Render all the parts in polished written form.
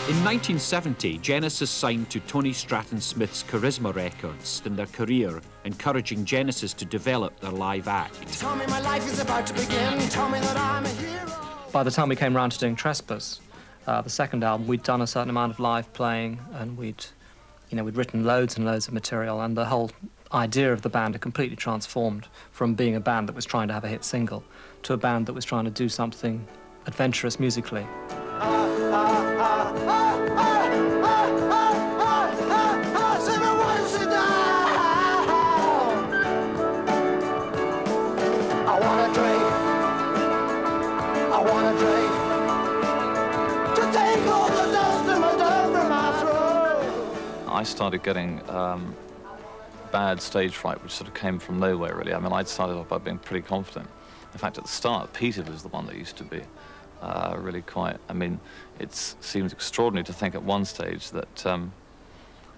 In 1970, Genesis signed to Tony Stratton Smith's Charisma Records in their career, encouraging Genesis to develop their live act. Tell me my life is about to begin. Tell me that I'm a hero. By the time we came round to doing Trespass, the second album, we'd done a certain amount of live playing, and we'd written loads and loads of material, and the whole idea of the band had completely transformed from being a band that was trying to have a hit single to a band that was trying to do something adventurous musically. I started getting bad stage fright, which sort of came from nowhere, really. I mean, I'd started off by being pretty confident. In fact, at the start, Peter was the one that used to be really quite... I mean, it seems extraordinary to think at one stage that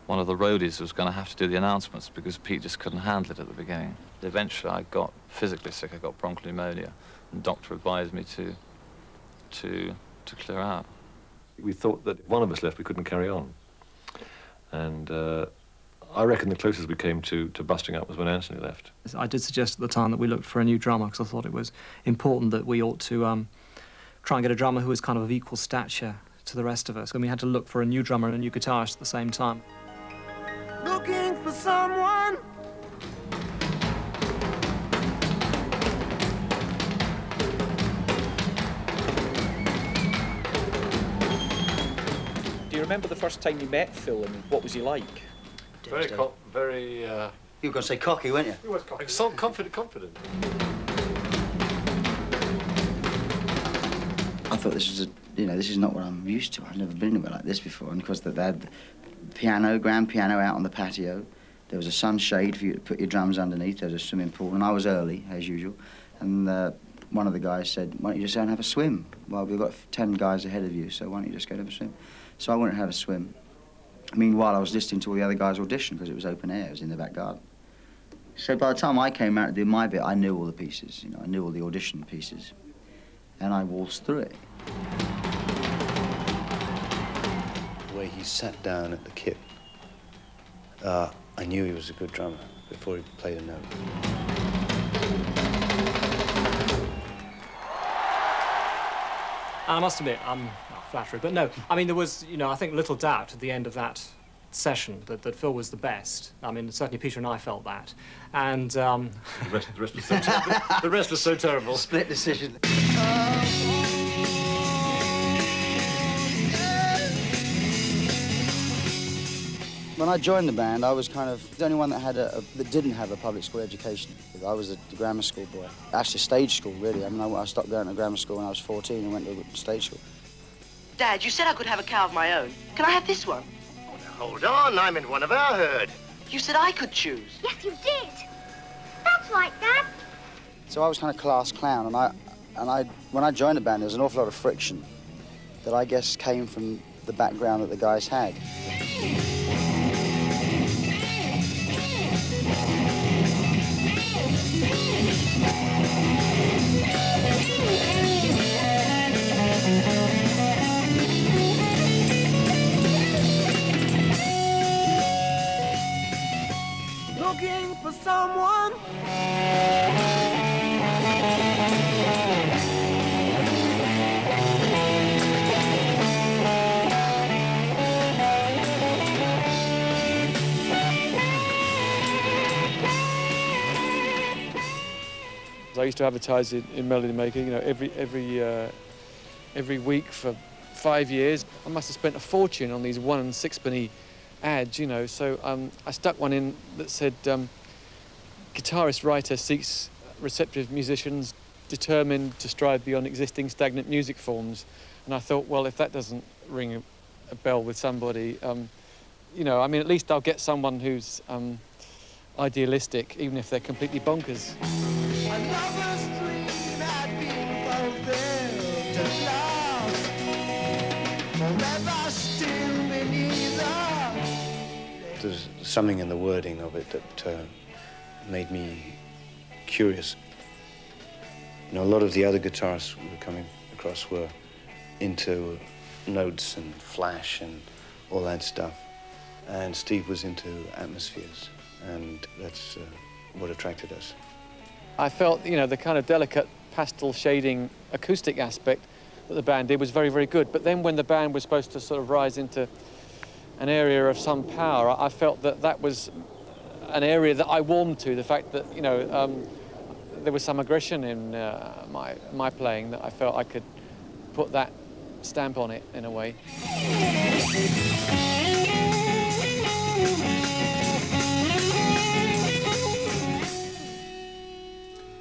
one of the roadies was going to have to do the announcements because Pete just couldn't handle it at the beginning. Eventually, I got physically sick. I got bronchial pneumonia, and the doctor advised me to clear out. We thought that if one of us left, we couldn't carry on. And I reckon the closest we came to busting up was when Anthony left. I did suggest at the time that we looked for a new drummer because I thought it was important that we ought to try and get a drummer who was kind of equal stature to the rest of us. And we had to look for a new drummer and a new guitarist at the same time. Looking for someone. Do you remember the first time you met Phil, and what was he like? Very... You were going to say cocky, weren't you? He was cocky. Confident. I thought this was this is not what I'm used to. I've never been anywhere like this before. And of course, they had the piano, grand piano out on the patio. There was a sunshade for you to put your drums underneath. There was a swimming pool, and I was early, as usual. And one of the guys said, why don't you just go and have a swim? Well, we've got 10 guys ahead of you, so why don't you just go and have a swim? So I went and had a swim. Meanwhile, I was listening to all the other guys audition because it was open air. It was in the back garden. So by the time I came out to do my bit, I knew all the pieces. I knew all the audition pieces. And I waltzed through it. The way he sat down at the kit, I knew he was a good drummer before he played a note. And I must admit, I'm not flattered, but no, I mean, there was, I think little doubt at the end of that session that Phil was the best. I mean, certainly Peter and I felt that. And the rest was so terrible. Split decision. When I joined the band, I was kind of the only one that didn't have a public school education. I was a grammar school boy. Actually, stage school, really. I mean, I stopped going to grammar school when I was 14 and went to stage school. Dad, you said I could have a cow of my own. Can I have this one? Oh, now, hold on. I'm in one of our herd. You said I could choose. Yes, you did. That's right, Dad. So I was kind of class clown, and when I joined the band, there was an awful lot of friction that I guess came from the background that the guys had. Looking for someone. I used to advertise in melody making, every week for 5 years. I must have spent a fortune on these 1 and 6-penny ads, So I stuck one in that said, guitarist writer seeks receptive musicians determined to strive beyond existing stagnant music forms. And I thought, well, if that doesn't ring a bell with somebody, at least I'll get someone who's idealistic, even if they're completely bonkers. There's something in the wording of it that made me curious. A lot of the other guitarists we were coming across were into notes and flash and all that stuff. And Steve was into atmospheres, and that's what attracted us. I felt, you know, the kind of delicate pastel shading acoustic aspect that the band did was very, very good. But then when the band was supposed to sort of rise into an area of some power, I felt that that was an area that I warmed to, the fact that, you know, there was some aggression in my playing, that I felt I could put that stamp on it in a way.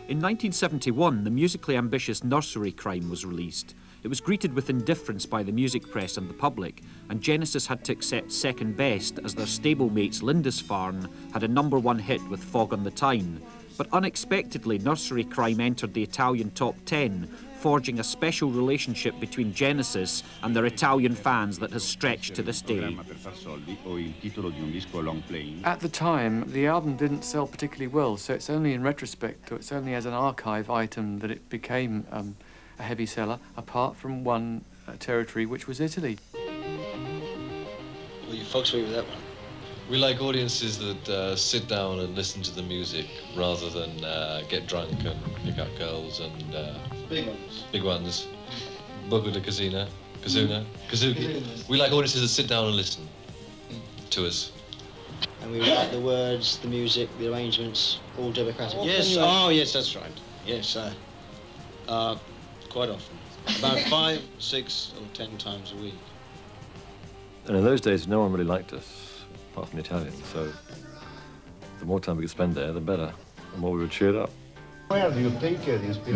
In 1971, the musically ambitious Nursery Crime was released. It was greeted with indifference by the music press and the public, and Genesis had to accept second best as their stablemates Lindisfarne had a #1 hit with Fog on the Tyne. But unexpectedly, Nursery Crime entered the Italian top 10, forging a special relationship between Genesis and their Italian fans that has stretched to this day. At the time, the album didn't sell particularly well, so it's only in retrospect, or it's only as an archive item, that it became a heavy seller, apart from one territory, which was Italy. Well, you folks agree with that one? We like audiences that sit down and listen to the music rather than get drunk and pick up girls and... big ones. Big ones. Bogo de Kazuna. Kazuki. We like audiences that sit down and listen to us. And we like the words, the music, the arrangements, all democratic. Yes, oh yes, that's right. Yes, quite often. About 5, 6 or 10 times a week. And in those days, no one really liked us, apart from the Italians, so the more time we could spend there, the better, the more we were cheered up. Where do you take the inspiration?